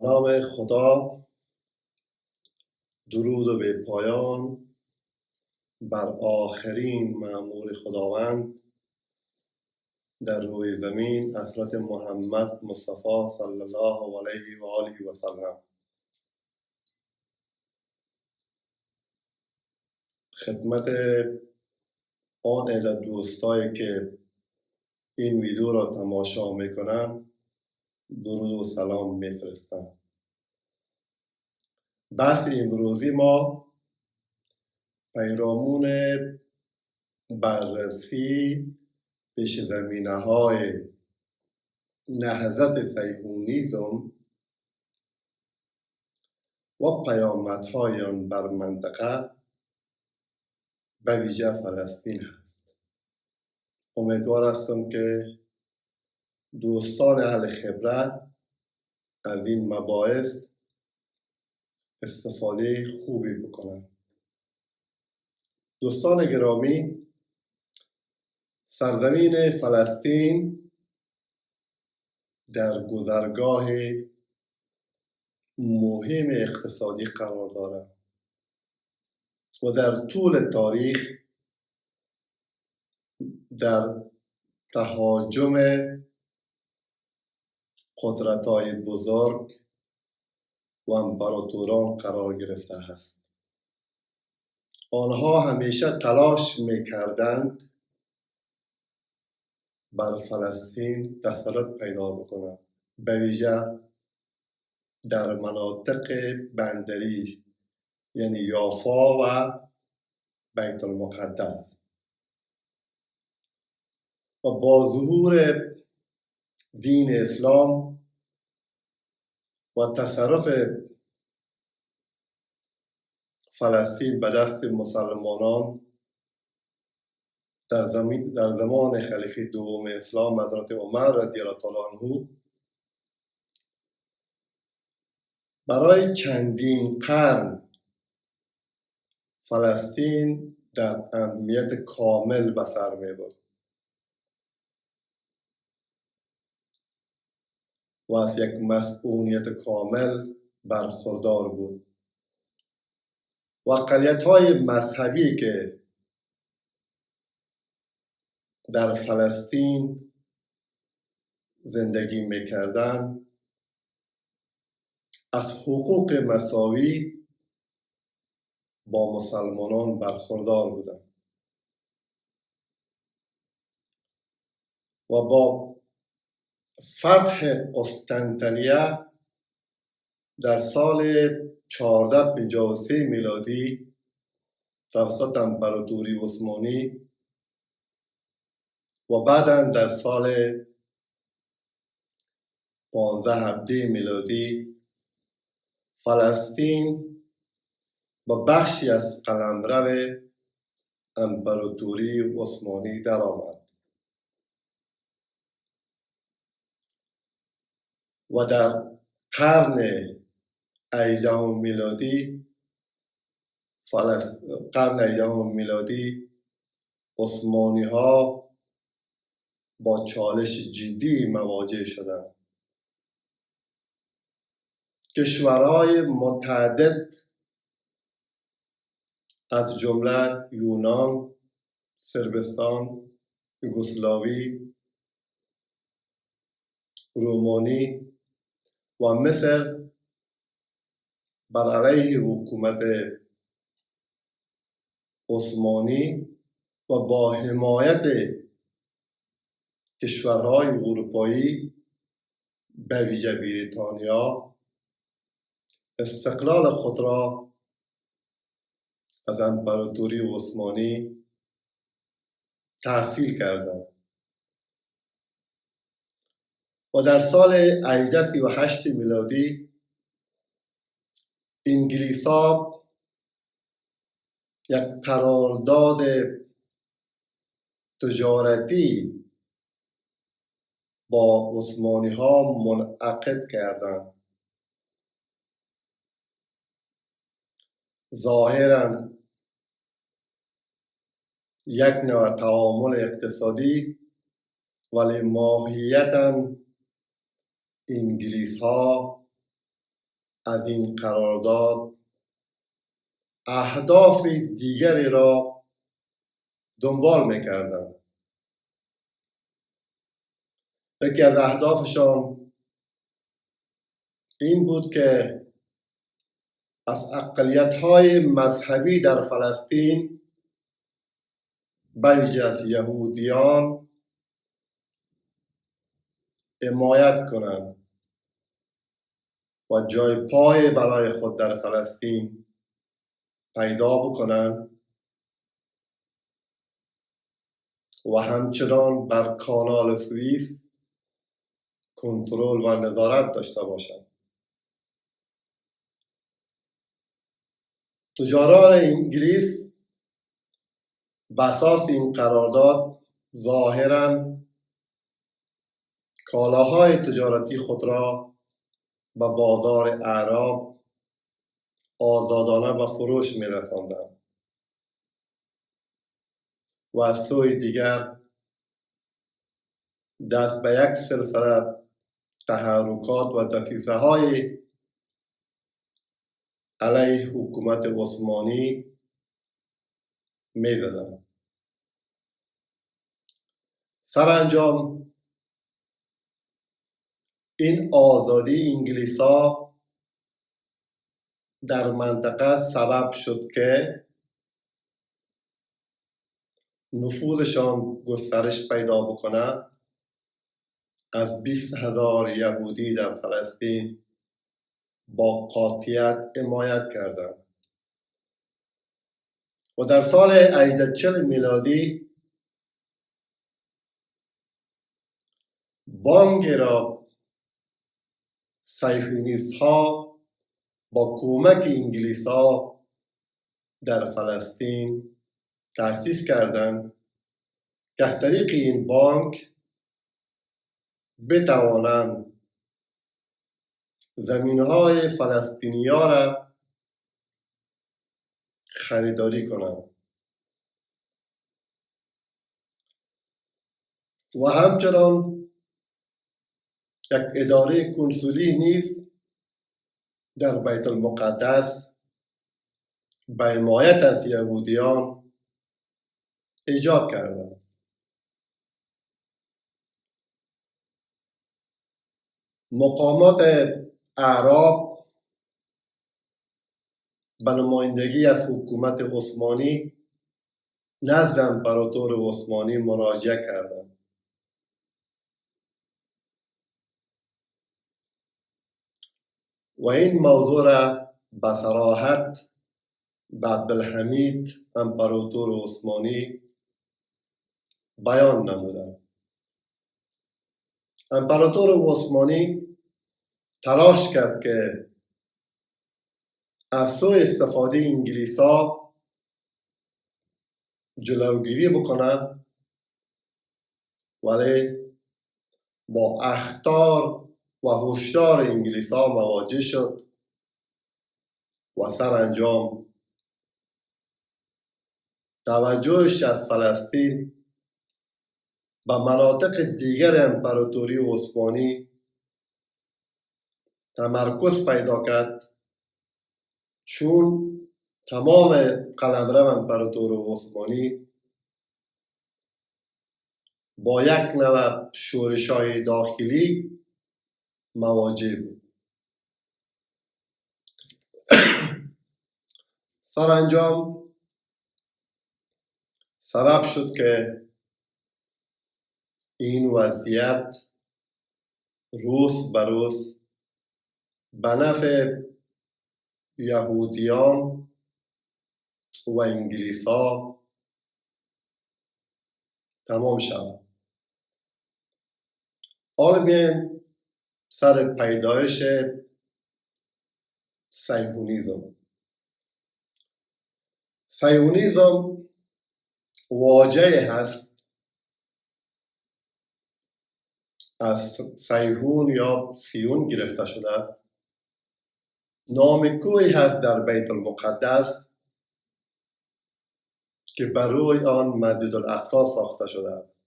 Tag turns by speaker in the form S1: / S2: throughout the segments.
S1: نام خدا، درود و به پایان بر آخرین مأمور خداوند در روی زمین، حضرت محمد مصطفی صلی الله علیه و آله و سلم. خدمت آن عدد دوستایی که این ویدیو را تماشا میکنن درود و سلام میفرستم. بحث امروزی ما پیرامون بررسی پیش زمینه های نهضت صهیونیسم و پیامدهای آن بر منطقه به ویژه فلسطین هست. امیدوار هستم که دوستان اهل خبره از این مباحث استفاده خوبی بکنند. دوستان گرامی، سرزمین فلسطین در گذرگاه مهم اقتصادی قرار دارد و در طول تاریخ در تهاجم قدرت‌های بزرگ و امپراتوران قرار گرفته است. آنها همیشه تلاش می‌کردند بر فلسطین تسلط پیدا بکنند، به ویژه در مناطق بندری یعنی یافا و بیت المقدس. و با ظهور دین اسلام و تصرف فلسطین به دست مسلمانان در زمان خلیفه دوم اسلام حضرت عمر رضی الله تعالی عنه، برای چندین قرن فلسطین در امنیت کامل به سر می‌برد و از یک مسئولیت کامل برخوردار بود. و اقلیت‌های مذهبی که در فلسطین زندگی می‌کردند از حقوق مساوی با مسلمانان برخوردار بودند و با فتح قسطنطنیه در سال 1453 میلادی توسط امپراتوری عثمانی و بعداً در سال 1517 میلادی فلسطین با بخشی از قلمرو امپراتوری عثمانی درآمد و در قرن 18 میلادی عثمانی ها با چالش جدی مواجه شدند. کشورهای متعدد از جمله یونان، صربستان، یوگسلاوی، رومانی و مصر بر علیه حکومت عثمانی و با حمایت کشورهای اروپایی به ویژه بریتانیا استقلال خود را از امپراتوری عثمانی تحصیل کردند و در سال 1838 میلادی انگلیس‌ها یک قرارداد تجارتی با عثمانی ها منعقد کردند. ظاهراً یک نوع تعامل اقتصادی، ولی ماهیتاً انگلیس ها از این قرارداد اهداف دیگری را دنبال میکردند. یکی از اهدافشان این بود که از اقلیت‌های مذهبی در فلسطین به ویژه از یهودیان حمایت کنند و جای پای برای خود در فلسطین پیدا بکنند و همچنان بر کانال سوئیس کنترل و نظارت داشته باشند. تجاران انگلیس بر اساس این قرارداد ظاهراً کالاهای تجارتی خود را به بازار اعراب آزادانه به فروش می‌رساندند و از سوی دیگر دست به یک سلسله تحرکات و دسیسه‌های علیه حکومت عثمانی می‌زدند. سرانجام این آزادی انگلیس‌ها در منطقه سبب شد که نفوذشان گسترش پیدا بکنه. از 20,000 یهودی در فلسطین با قاطعیت حمایت کردند و در سال 1840 میلادی بانک را صهیونیست‌ها با کمک انگلیس‌ها در فلسطین تأسیس کردند که از طریق این بانک بتوانند زمین‌های فلسطینی‌ها را خریداری کنند و همچنان یک اداره کنسولی نیز در بیت المقدس به حمایت از یهودیان ایجاد کردند. مقامات اعراب به نمایندگی از حکومت عثمانی نزد امپراتور عثمانی مراجعه کردند و این موضوع را به صراحت به عبدالحمید امپراتور عثمانی بیان نمودند. امپراتور عثمانی تلاش کرد که از سوء استفاده انگلیس‌ها جلوگیری بکنه، ولی با اخطار و هشدار انگلیس‌ها مواجه شد و سرانجام توجهش از فلسطین به مناطق دیگر امپراتوری عثمانی تمرکز پیدا کرد، چون تمام قلمرو امپراتور عثمانی با یک نوع شورش‌های داخلی مواجه بود. سرانجام سبب شد که این وضعیت روز به روز به نفع یهودیان و انگلیس‌ها تمام شد. حالا بیایم سر پیدایش صهیونیسم. صهیونیسم واژه‌ای هست از صهیون یا سیون گرفته شده است. نام کوهی هست در بیت المقدس که بر روی آن مسجد الاقصی ساخته شده است.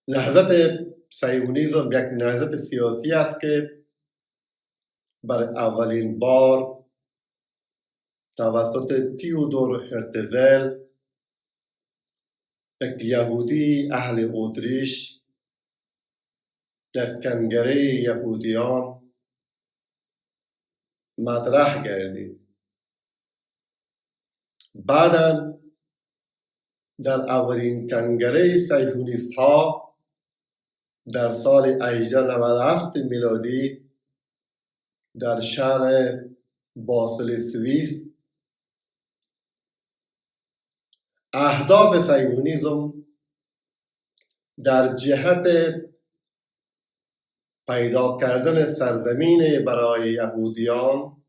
S1: نهضت صهیونیسم یک نهضت سیاسی است که بر اولین بار توسط تیودور هرتزل، یک یهودی اهل اتریش، در کنگره یهودیان مطرح گردید. بعداً در اولین کنگره صهیونیست ها در سال 1897 میلادی در شهر باسل سوئیس، اهداف صهیونیسم در جهت پیدا کردن سرزمین برای یهودیان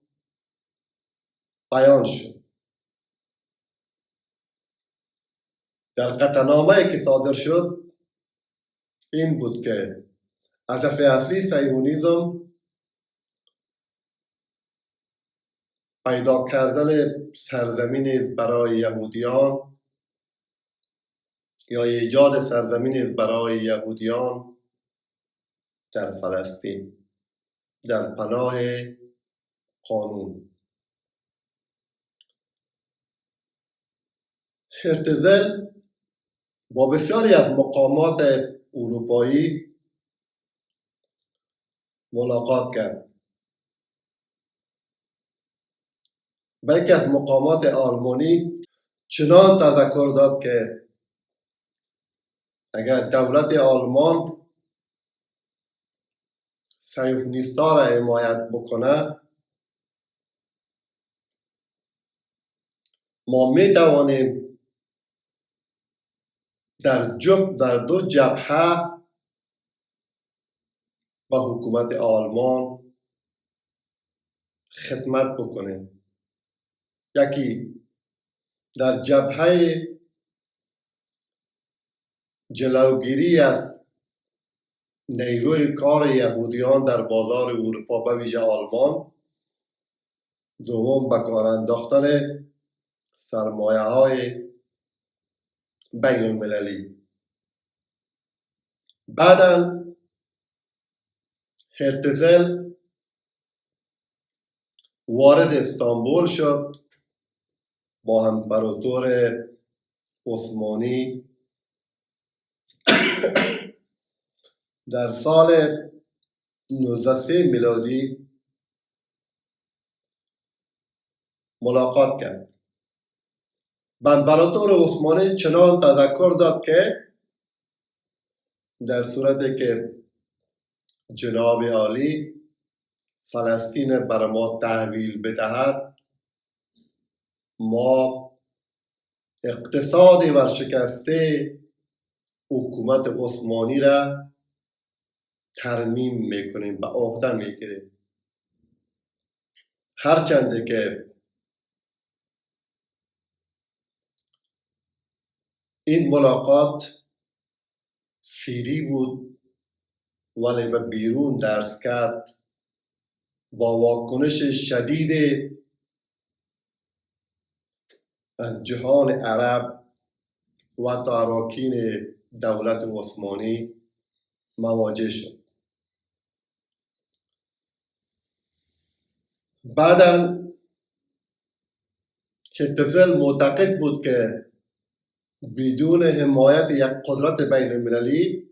S1: بیان شد. در قطعنامه‌ای که صادر شد این بود که هدف اصلی صهیونیسم پیدا کردن سرزمین برای یهودیان یا ایجاد سرزمین برای یهودیان در فلسطین در پناه قانون. هرتزل با بسیاری از مقامات اروپایی ملاقات کرد. با یکی از مقامات آلمانی چنان تذکر داد که اگر دولت آلمان صهیونیست‌ها را حمایت بکنه، ما می توانیم در دو جبهه با حکومت آلمان خدمت بکنیم. یکی در جبهه جلوگیری از نیروی کار یهودیان در بازار اروپا به ویژه آلمان، دوم به کار انداختن سرمایه های بین المللی. بعداً هرتزل وارد استانبول شد، با امپراتور عثمانی در سال 1903 میلادی ملاقات کرد. امپراتور عثمانی چنان تذکر داد که در صورتی که جناب عالی فلسطین بر ما تحویل بدهد، ما اقتصاد ورشکسته حکومت عثمانی را ترمیم میکنیم، به عهده میگیریم. هرچند که این ملاقات سیری بود، ولی به بیرون درس کرد با واکنش شدید از جهان عرب و تاراکین دولت عثمانی مواجه شد. بعداً هرتزل معتقد بود که بدون حمایت یک قدرت بین المللی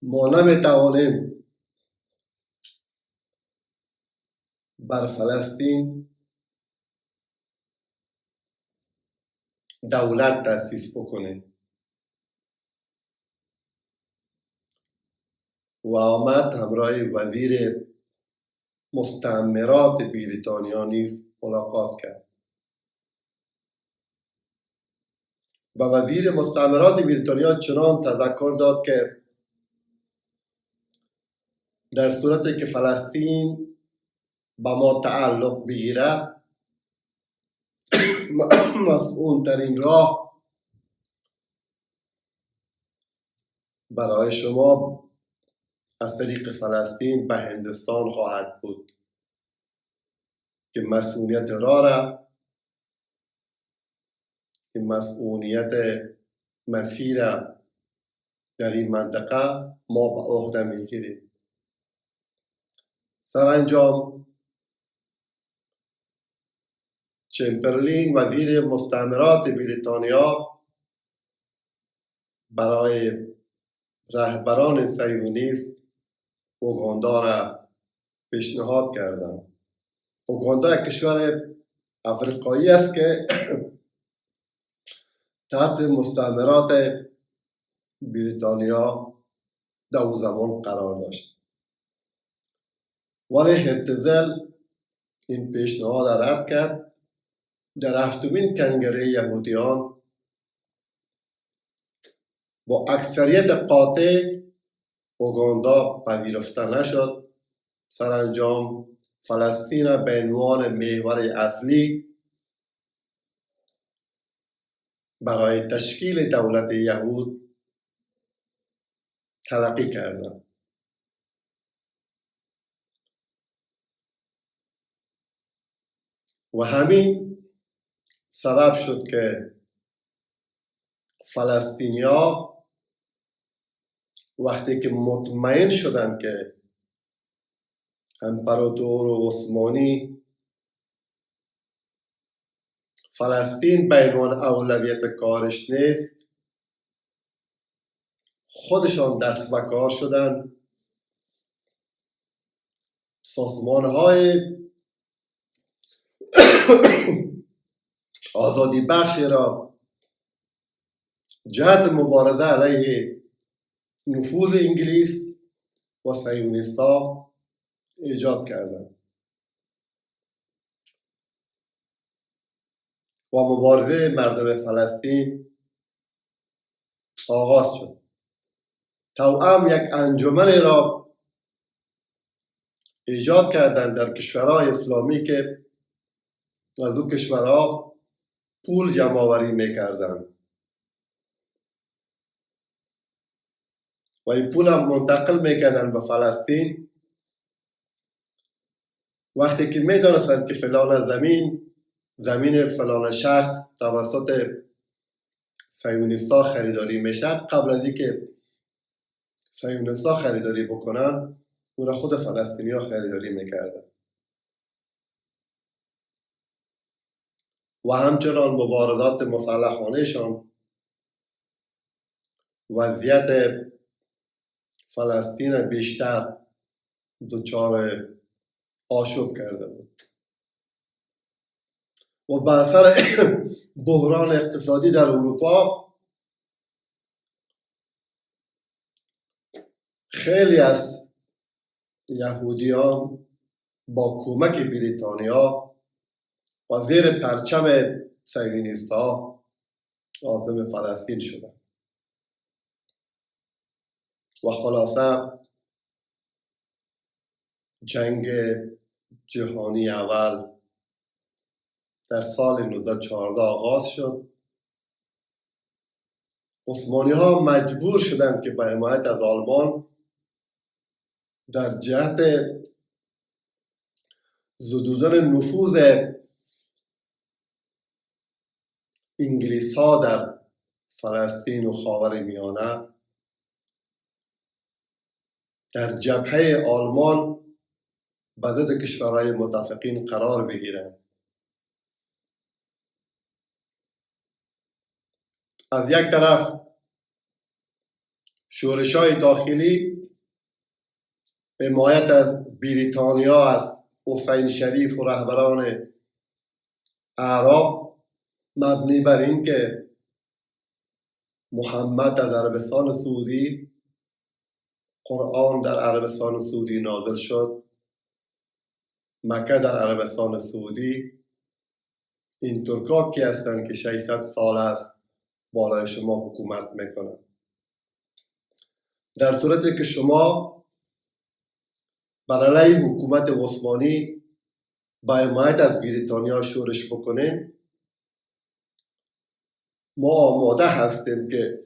S1: ما نمیتوانیم بر فلسطین دولت تأسیس بکنیم و آمد همراه وزیر مستعمرات بریتانیا نیز ملاقات کرد. با وزیر مستعمرات بریتانیا چنان تذکر داد که در صورتی که فلسطین با ما تعلق بگیره، مسئول ترین راه برای شما از طریق فلسطین به هندوستان خواهد بود که مسئولیت مسئولیت مسیر در این منطقه ما به عهده میگیریم. سرانجام چمبرلین وزیر مستعمرات بریتانیا برای رهبران صهیونیست اوگاندا را پیشنهاد کردند. اوگاندا کشور افریقایی است که تحت مستعمرات بریتانیا در او زمان قرار داشت، ولی هرتزل این پیشنهاد رد کرد. در هفتمین کنگره یهودیان با اکثریت قاطع اوگاندا پذیرفته نشد. سرانجام فلسطین به عنوان محور اصلی برای تشکیل دولت یهود تلقی کردند. و همین سبب شد که فلسطینیا وقتی که مطمئن شدند که امپراتور عثمانی فلسطین به عنوان اولویت کارش نیست، خودشان دست به کار شدند. سازمان‌های آزادی بخشی را جهت مبارزه علیه نفوذ انگلیس و صهیونیست‌ها ایجاد کردند و مبارزه مردم فلسطین آغاز شد. توأم یک انجمن را ایجاد کردند در کشورهای اسلامی که از او کشورها پول جمع آوری میکردند و این پول هم منتقل میکردند به فلسطین. وقتی که میدانستند که فلان زمین فلان شخص توسط صهیونیست‌ها خریداری میشه، قبل از اینکه صهیونیست‌ها خریداری بکنن او را خود فلسطینی‌ها خریداری میکردن. و همچنان مبارزات مسلحانه‌شان وضعیت فلسطین بیشتر دچار آشوب کرده بود و به اثر بحران اقتصادی در اروپا خیلی از یهودیان با کمک بریتانیا و زیر پرچم صهیونیست‌ها عازم فلسطین شدند و خلاصه جنگ جهانی اول در سال 1914 آغاز شد. عثمانی ها مجبور شدند که به حمایت از آلمان در جهت زدودن نفوذ انگلیس ها در فلسطین و خاورمیانه در جبهه آلمان به ضد کشورهای متفقین قرار بگیرند. از یک طرف شورش‌های داخلی حمایت از بریتانیا از حسین شریف و رهبران اعراب مبنی بر این که محمد از عربستان سعودی، قرآن در عربستان سعودی نازل شد، مکه در عربستان سعودی، این ترکا کی هستند که 600 سال است بالای شما حکومت میکنن. در صورتی که شما بر علیه حکومت عثمانی با حمایت از بریتانیا شورش بکنین، ما آماده هستیم که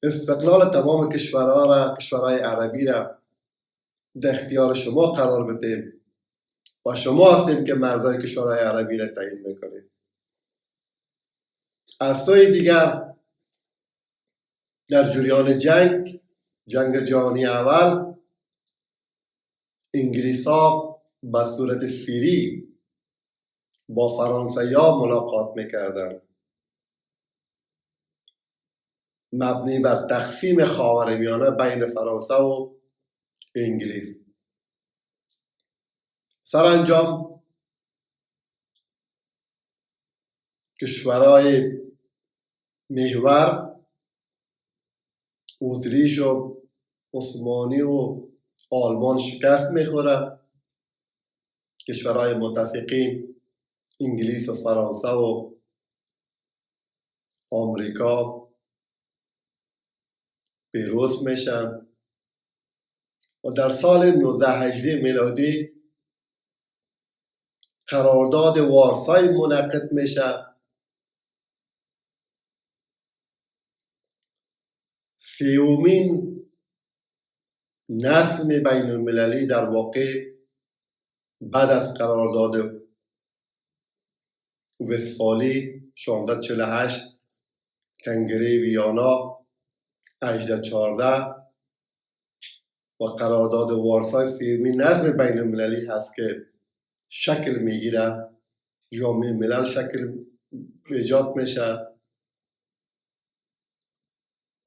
S1: استقلال تمام کشورهای عربی را در اختیار شما قرار بدیم و شما هستیم که مرزهای کشورهای عربی را تعیین میکنید. از سوی دیگر در جریان جنگ جهانی اول، انگلیس‌ها به صورت سری با فرانسوی‌ها ملاقات میکردند، مبنی بر تقسیم خاورمیانه بین فرانسه و انگلیس. سرانجام کشورهای محور اتریش و عثمانی و آلمان شکست میخوره. کشورهای متفقین انگلیس و فرانسه و آمریکا پیروز میشن و در سال 1918 میلادی قرارداد وارسای منعقد میشه. سیومین نظم بین المللی در واقع بعد از قرارداد وستفالی 1648 کنگره ویانا 1814 و قرارداد وارسای سیومین نظم بین المللی هست که شکل میگیره، جامعه ملل شکل ایجاد میشه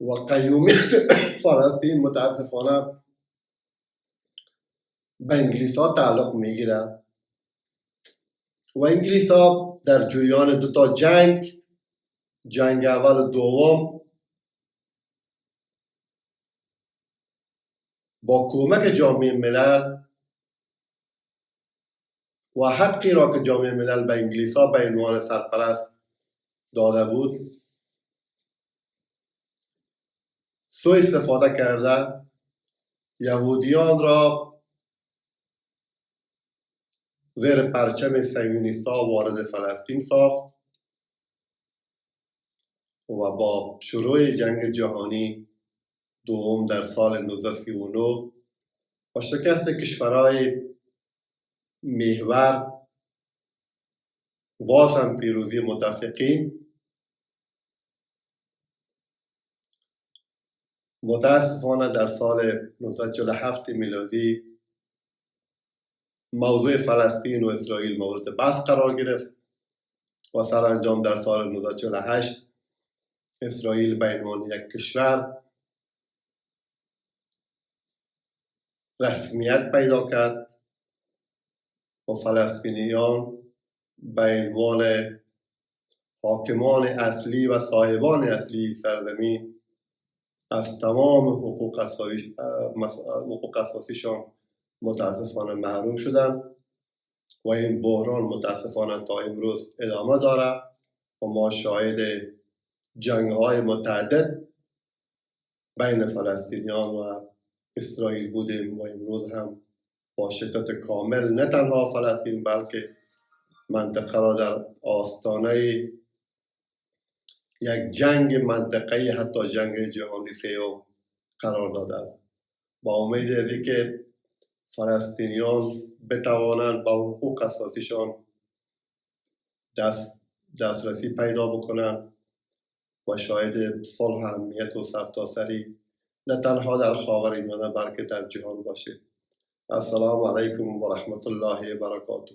S1: و قیومیت فلسطین متاسفانه به انگلیس ها تعلق میگیره و انگلیس ها در جریان دوتا جنگ اول و دوم با کمک جامعه ملل و حقی را که جامعه ملل به انگلیس ها به عنوان سرپرست داده بود سوء استفاده کرده، یهودیان را زیر پرچم صهیونیست‌ها وارد فلسطین ساخت و با شروع جنگ جهانی دوم در سال 1939 و شکست کشورهای محور باز هم پیروزی متفقین، متاسفانه در سال 1947 میلادی موضوع فلسطین و اسرائیل مورد بحث قرار گرفت و سرانجام در سال 1948 اسرائیل به عنوان یک کشور رسمیت پیدا کرد و فلسطینیان به عنوان حاکمان اصلی و صاحبان اصلی سرزمین از تمام حقوق اساسیشان متاسفانه محروم شدند و این بحران متاسفانه تا امروز ادامه داره و ما شاهد جنگ‌های متعدد بین فلسطینیان و اسرائیل بودیم و امروز هم با شدت کامل نه تنها فلسطین بلکه منطقه را در آستانه یک جنگ منطقه‌ای حتی جنگ جهانی سوم قرار داده است. با امید از اینکه فلسطینیان بتوانند با حقوق اساسیشان دسترسی پیدا بکنند و شاهد صلح امنیت و سرتاسری نه تنها در خاورمیانه بلکه در جهان باشه. السلام علیکم و رحمت الله و برکاته.